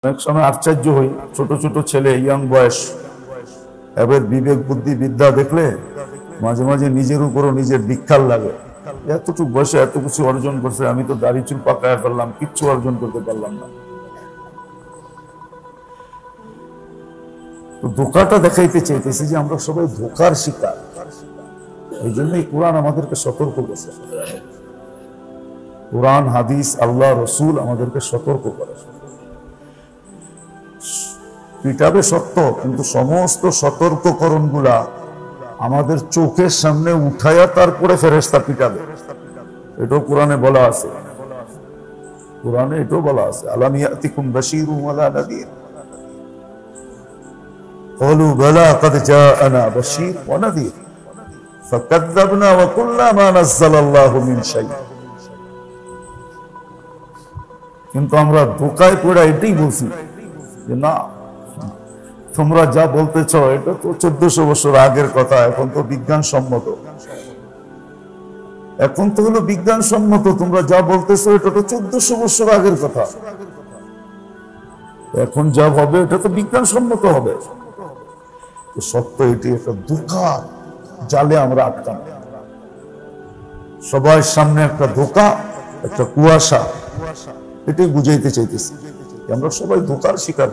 অনেক সময় আশ্চর্য হই, ছোট ছোট ছেলে, ইয়াং বয়স, এবার বিবেক বুদ্ধি বিদ্যা দেখলে মাঝে মাঝে নিজের উপরও নিজের বিখ্যাল লাগে। এতটুকু বয়সে এত কিছু অর্জন করছে, আমি তো দাড়ি চুল পাকায় ফেললাম, কিচ্ছু অর্জন করতে পারলাম না। তো ধোকাটা দেখাইতে চাইতেছি যে আমরা সবাই ধোকার শিকার। এই জন্যই কোরআন আমাদেরকে সতর্ক করেছে। কোরআন, হাদিস, আল্লাহ, রসুল আমাদেরকে সতর্ক করে। পিটাবে সত্য, কিন্তু সমস্ত সতর্ককরণ গুলা আমাদের চোখের সামনে উঠাইয়া তারপরে ফেরেশতা পিটাবে। এটাও কোরআনে বলা আছে। কোরআনে এটাও বলা আছে, আলাম ইয়াতিকুম বাশীরুন ওয়ালা নাযীর ক্বালু বালা ক্বাদ জাআনা বাশীর ওয়া নাযীর ফাকাযযাবনা ওয়া কুল্লা মা নাযালাল্লাহু মিন শাই। কিন্তু আমরা ধোঁকায় পড়ে এটাই বলছি যে না, তোমরা যা বলতেছ এটা তো 1400 বছর আগের কথা, এখন তো বিজ্ঞানসম্মত। এখন তো হলো বিজ্ঞানসম্মত, তোমরা যা বলতেছো এটা তো 1400 বছর আগের কথা। এখন যা হবে এটা তো বিজ্ঞানসম্মত হবে। সত্য এটি একটা ধোঁকা, জালে আমরা আটকানো। সবার সামনে একটা ধোঁকা, একটা কুয়াশা, এটাই বুঝাইতে চাইতেছি। আমরা সবাই ধোঁকার শিকার,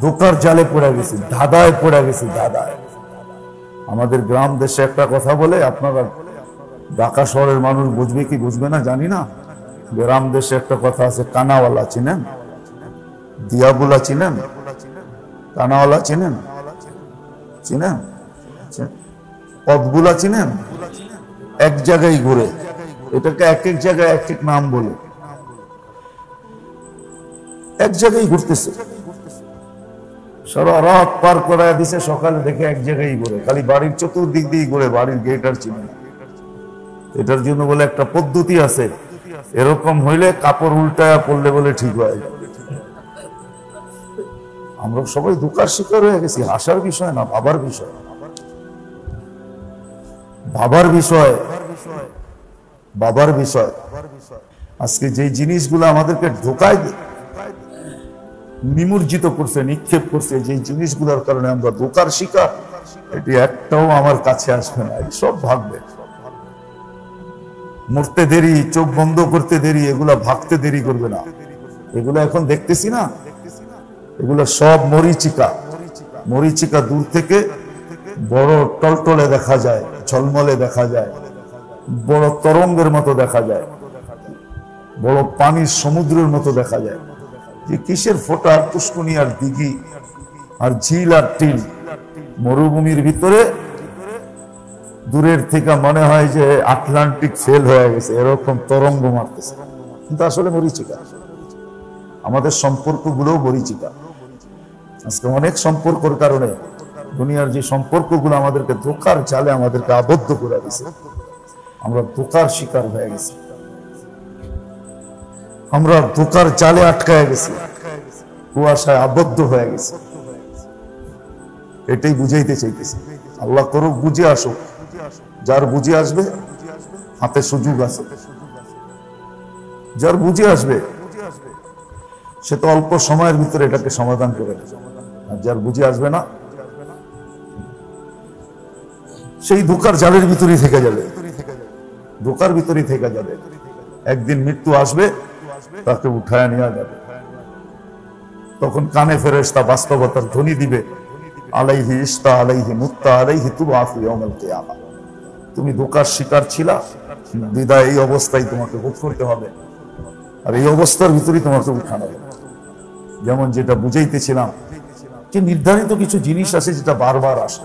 ধোঁকার জালে পড়ে গেছি, ধাঁধায় পড়ে গেছি, ধাঁধায়। আমাদের গ্রাম দেশে একটা কথা বলে, আপনারা ঢাকা শহরের মানুষ বুঝবে কি বুঝবে না জানি না, গ্রাম দেশে একটা কথা আছে, কানাওয়ালা চিনেন? দিয়াবুলা চিনেন? কানাওয়ালা চিনেন? চিনেন? পথগুলা চিনেন? এক জায়গায় ঘুরে, এটাকে এক এক জায়গায় এক এক নাম বলে, এক জায়গায় ঘুরতেছে, সারা রাত পার করায় দিছে, সকালে দেখে এক জায়গায় ঘুরে, খালি বাড়ির চতুর্দিক দিয়ে ঘুরে, বাড়ির গেট আর চিনে না। এটার জন্য বলে একটা পদ্ধতি আছে, এরকম হইলে কাপড় উল্টায়া পড়লে বলে ঠিক হয়ে যায়। আমরা সবাই ধোঁকার শিকার হয়ে গেছি। হাসার বিষয় না, ভাবার বিষয়, ভাবার বিষয়, বাবার বিষয়। আজকে যে জিনিসগুলো আমাদেরকে ধোঁকায় নিমজ্জিত করছে, নিক্ষেপ করছে, যে জিনিসগুলোর কারণে আমরা ধোঁকার শিকার, এটি একটাও আমার কাছে আসবে না, সব ভাগবে। মরতে দেরি, চোখ বন্ধ করতে দেরি, এগুলা ভাগতে দেরি করবে না। এগুলো এখন দেখতেছি না, এগুলো সব মরীচিকা। মরীচিকা দূর থেকে বড় টলটলে দেখা যায়, ঝলমলে দেখা যায়, বড় তরঙ্গের মতো দেখা যায়, বড় পানির সমুদ্রের মতো দেখা যায়। যে কিসের ফোঁটা, পুষ্কুনি আর দিঘি আর ঝিল আর টিল, মরুভূমির ভিতরে দূরের থেকে মনে হয় যে আটলান্টিক ফেল হয়ে গেছে, এরকম তরঙ্গ মারতেছে, কিন্তু আসলে মরীচিকা। আমাদের সম্পর্কগুলোও মরীচিকা। আজকে অনেক সম্পর্কের কারণে দুনিয়ার যে সম্পর্কগুলো আমাদেরকে ধোঁকার জালে আমাদেরকে আবদ্ধ করে দিয়েছে, আমরা ধোঁকার শিকার হয়ে গেছি, আমরা ধোঁকার জালে আটকায় গেছি, কুয়াশায় আবদ্ধ হয়ে গেছি। এটাই বুঝাইতে চাইতেছি। আল্লাহ করুক বুঝে আসুক, যার বুঝে আসবে হাতে সুযোগ আছে, যার বুঝে আসবে সে তো অল্প সময়ের ভিতরে এটাকে সমাধান করে দেবে, আর যার বুঝে আসবে না সেই ধোঁকার জালের ভিতরেই থেকে যাবে, ধোঁকার ভিতরেই থেকে যাবে। একদিন মৃত্যু আসবে, তাকে উঠায় নেওয়া যাবে, তখন কানে ফেরেশতা বাস্তবতার ধ্বনি দিবে, আলাইহি ইস্তা আলাইহি মুত্তা আলাইহি তুবআসু ইয়াউমাল কিয়ামা। তুমি ধোঁকার শিকার ছিলা, বিদায় এই অবস্থায় তোমাকে ভোগ করতে হবে, আর এই অবস্থার ভিতরেই তোমাকে উঠানো হবে। যেমন যেটা বুঝাইতেছিলাম যে নির্ধারিত কিছু জিনিস আছে যেটা বারবার আসে,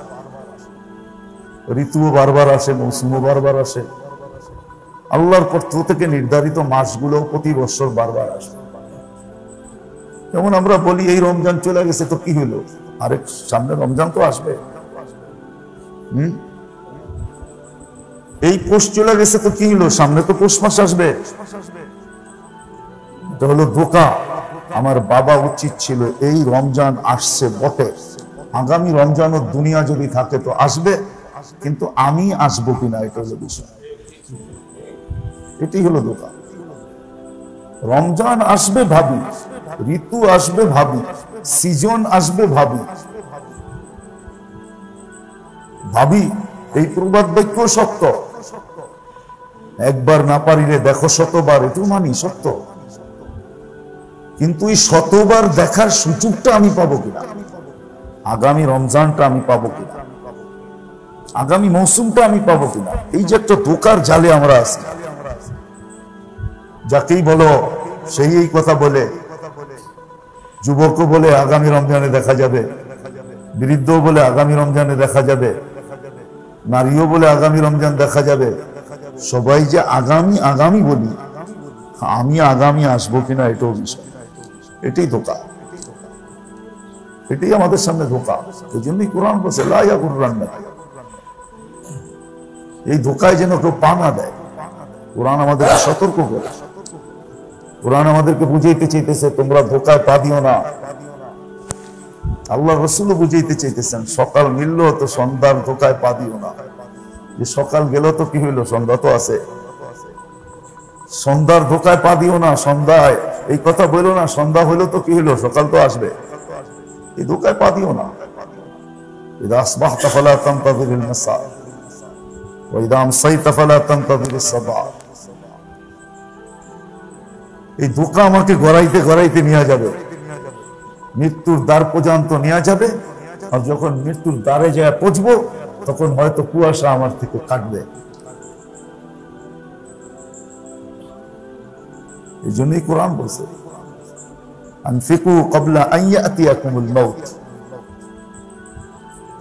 ঋতুও বারবার আসে, মৌসুমও বারবার আসে। আল্লাহর পক্ষ থেকে নির্ধারিত মাসগুলো প্রতি বছর বারবার আসে। যেমন আমরা বলি এই রমজান চলে গেছে তো কি হলো, আরেক সামনে রমজান তো আসবে। এই পৌষ চলে গেছে তো কি হলো, সামনে তো পৌষ মাস আসবে। এটা হলো ধোঁকা। আমার বাবা উচিত ছিল, এই রমজান আসছে বটে, আগামী রমজানও দুনিয়া যদি থাকে তো আসবে, কিন্তু আমি আসবো কিনা এটা হলো বিষয়। এটাই হলো ধোঁকা। রমজান আসবে ভাবি, ঋতু আসবে ভাবি, সিজন আসবে ভাবি, ভাবি এই প্রবাদ বাক্য সত্য। একবার না পারিলে দেখো শতবার, এটাও মানি সত্য। কিন্তু এই শতবার দেখার সুযোগটা আমি পাবো কিনা, আগামী রমজানটা আমি পাবো কিনা, আগামী মৌসুমটা আমি পাবো কিনা, এই যে একটা ধোকার জালে আমরা আছি। যাকেই বলো সেই এই কথা বলে, যুবকও বলে আগামী রমজানে দেখা যাবে, বৃদ্ধ বলে আগামী রমজানে দেখা যাবে, নারীও বলে আগামী রমজান দেখা যাবে। সবাই যে আগামী আগামী বলি, আমি আগামী আসবো কিনা এটাও বিষয়। এটাই ধোকা, এটাই আমাদের সামনে ধোকা। এই জন্যই কোরআন বলছে লা ইয়াগুররান্না, এই ধোকায় যেন কেউ পা না দেয়। কোরআন আমাদেরকে সতর্ক করে, কোরআন আমাদেরকে বুঝাইতে চাইতেছে তোমরা ধোকায় পা দিও না। আল্লাহ রসুল বুঝাইতে চাইতেছেন সকাল মিলল তো সন্ধ্যার ধোকায় পা দিও না। যে সকাল গেল তো কি হইলো, সন্ধ্যা তো আছে, সন্ধ্যার ধোকায় পা দিও না। সন্ধ্যায় এই কথা বললো না, সন্ধ্যা হইলো তো কি হইলো, সকাল তো আসবে, এই ধোকায় পা দিও না। ইদা আসবাহতা ফালা তানতাযিরিল মাসা ওয়া ইদা আমসাইতা ফালা তানতাযিরিস সাবা। এই ধোকা আমাকে গড়াইতে গড়াইতে নিয়ে যাবে, মৃত্যুর দ্বার পর্যন্ত নিয়ে যাবে। আর যখন মৃত্যুর দ্বারে যায় পৌঁছবো, তখন হয়তো কুয়াশা আমার থেকে কাটবে। এই জন্যই কোরআন বলছে আনফিকু ক্বাবলা আন ইয়াতিয়াকুমুল মাউত,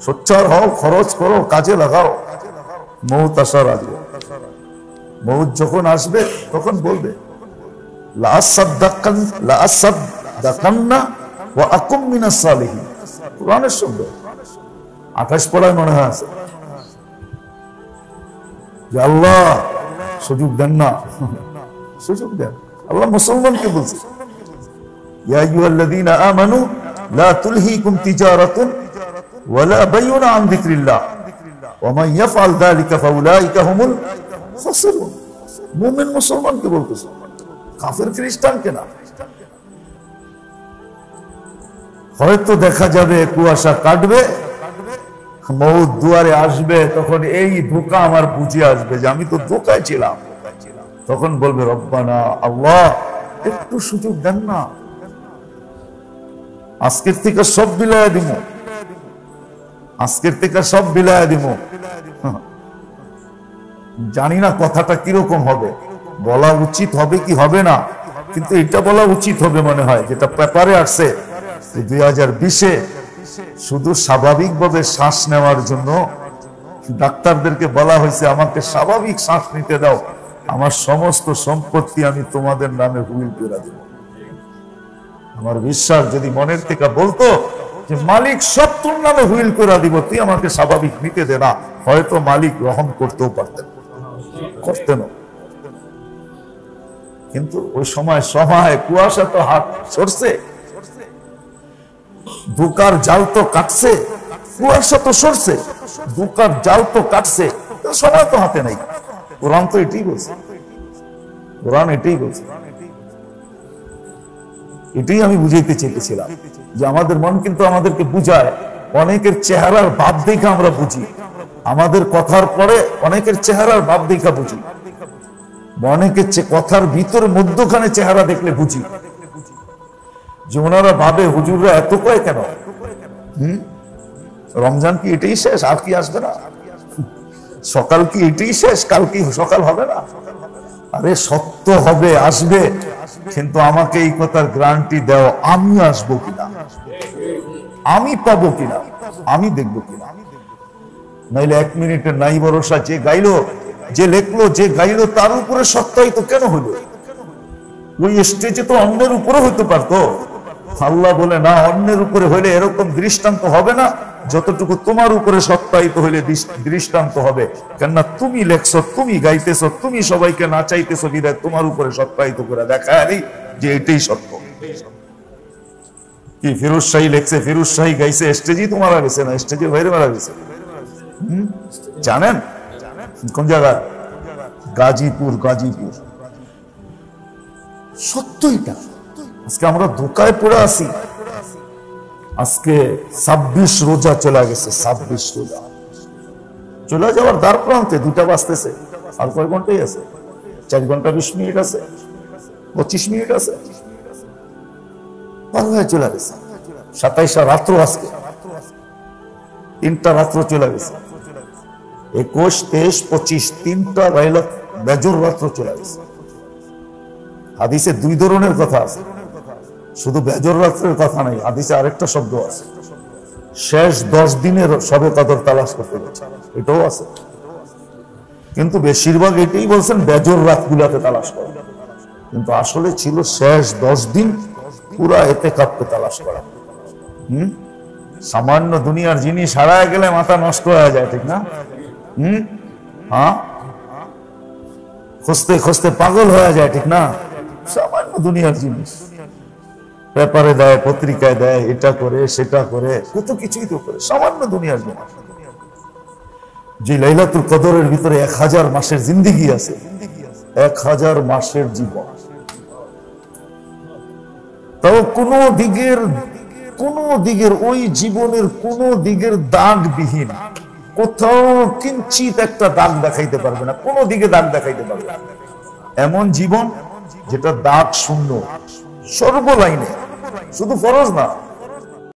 সোচ্চার হও, খরচ করো, কাজে লাগাও, মউত আসার আগে। মউত যখন আসবে তখন বলবে লা আসাদদাকান্না ওয়া আকুম মিনাস সালিহিন। কোরআনের শব্দ 28 পড়ায় মনে হয় আছে যে আল্লাহ সুযোগ দেন না, সুযোগ দেন। আল্লাহ মুসলমানকে বলছে ইয়া আইয়ুহাল্লাযীনা আমানু লা তুলহিকুম তিজারাতুন ওয়ালা বাইউন আন যিকরিল্লাহ ওয়া মান ইয়াফআল যালিকা ফাউলাইকা হুমুল খাসিরুন। মুমিন মুসলমানকে বলতেছে, কাফের খ্রিস্টানকে না। হয়তো দেখা যাবে কুয়াশা কাটবে, মউত দুয়ারে আসবে, তখন এই ধোঁকা আমার বুঝে আসবে যে আমি তো ধোঁকায় ছিলাম। তখন বলবে রব্বানা, আল্লাহ একটু সুযোগ দেন না, আজকের থেকে সব বিলায়া দিব, আজকের থেকে সব বিলায়া দিব। জানি না কথাটা কিরকম হবে, বলা উচিত হবে কি হবে না, কিন্তু এটা বলা উচিত হবে মনে হয়, যেটা পেপারে আসছে 2020-এ শুধু স্বাভাবিকভাবে শ্বাস নেওয়ার জন্য ডাক্তারদেরকে বলা হয়েছে আমাকে স্বাভাবিক শ্বাস নিতে দাও, আমার সমস্ত সম্পত্তি আমি তোমাদের নামে হুইল করে দেব। আমার বিশ্বাস যদি মনের থেকে বলতো যে মালিক সব তোর নামে হুইল করে দিব, তুই আমাকে স্বাভাবিক নিতে দে না, হয়তো মালিক রহম করতেও পারতেন, করতেন। কিন্তু ওই সময় কুয়াশা তো হাত সরছে, ধোকার জাল তো কাটছে, কুয়াশা তো সরছে, ধোকার জাল তো কাটছে, সময় তো হাতে নাই। কোরআন তো এটাই বলছে, কোরআন এটাই বলছে। এটাই আমি বুঝাইতে চেয়েছিলাম যে আমাদের মন কিন্তু আমাদেরকে বুঝায়, অনেকের চেহারার ভাব দেখে আমরা বুঝি, আমাদের কথার পরে অনেকের চেহারার ভাব দেখা বুঝি, অনেকের কথার ভিতরে মধ্যখানে চেহারা দেখলে বুঝি যে ওনারা ভাবে হুজুররা এত কয় কেন, রমজান কি এটাই শেষ, আর কি আসবে না, সকাল কি এটাই শেষ, কাল কি সকাল হবে না। আরে সত্য হবে, আসবে, কিন্তু আমাকে এই কথার গ্যারান্টি দাও আমি আসবো কিনা, আমি পাবো কিনা, আমি দেখবো কিনা। নাইলে 1 মিনিটের নাই ভরসা, যে গাইলো, যে লেখলো, যে গাইলো তার উপরে সত্যায়িত কেন হলো? ওই স্টেজে তো অন্যের উপরে হইতে পারতো। আল্লাহ বলে না, অন্যের উপরে হইলে এরকম দৃষ্টান্ত হবে না, যতটুকু তোমার উপরে সত্যায়িত হইলে দৃষ্টান্ত হবে। কেননা তুমি লেখছো, তুমি গাইতেছো, তুমি সবাইকে নাচাইতেছো, বিদায় তোমার উপরে সত্যায়িত করে দেখায় যে এটাই সত্য। কি ফিরোজ শাহী লেখছে, ফিরোজ শাহী গাইছে, স্টেজেই তো মারা গেছে না, স্টেজের বাইরে মারা গেছে। জানেন কোন জায়গা? গাজীপুর, গাজীপুর। সত্যইটা। আজকে আমরা ধোকায় পড়ে আছি। আজকে 26 রোজা চলে গেছে, 26 রোজা চলে যাওয়ার দ্বার প্রান্তে, 2টা বাজতেছে, আর কয় ঘন্টাই আছে? 4 ঘন্টা 20 মিনিট আছে, 25 মিনিট আছে, পার হয়ে চলে গেছে। 27 রাত্র, আজকে 3টা রাত্র চলে গেছে। 21, 23, 25 3টা রাইলাত বেজর রাত্র চলে গেছে। হাদিসে 2 ধরনের কথা আছে, শুধু বেজর রাত্রের কথা নাই। হাদিসে আরেকটা শব্দ আছে, শেষ 10 দিনের সবে কদর তালাশ করতে গেছে, এটাও আছে। কিন্তু বেশিরভাগ এটাই বলছেন বেজর রাতগুলাতে তালাশ করা, কিন্তু আসলে ছিল শেষ 10 দিন পুরা ইতিকাফকে তালাশ করা। সামান্য দুনিয়ার জিনিস হারায় গেলে মাথা নষ্ট হয়ে যায়, ঠিক না? হ্যাঁ, খুঁজতে খুঁজতে পাগল হয়ে যায়, ঠিক না? সামান্য দুনিয়ার জিনিস পেপারে দেয়, পত্রিকায় দেয়, এটা করে সেটা করে, কত কিছুই তো করে, সামান্য দুনিয়ার জিনিস। যে লাইলাতুল কদরের ভিতরে 1000 মাসের জিন্দেগি আছে, 1000 মাসের জীবন। তাও কোন দিকের ওই জীবনের কোন দিকের দাগবিহীন, কোথাও কিঞ্চিত একটা দাগ দেখাইতে পারবে না, কোন দিকে দাগ দেখাইতে পারবে না। এমন জীবন যেটা দাগ শূন্য, সর্বলাইনে, শুধু ফরজ না,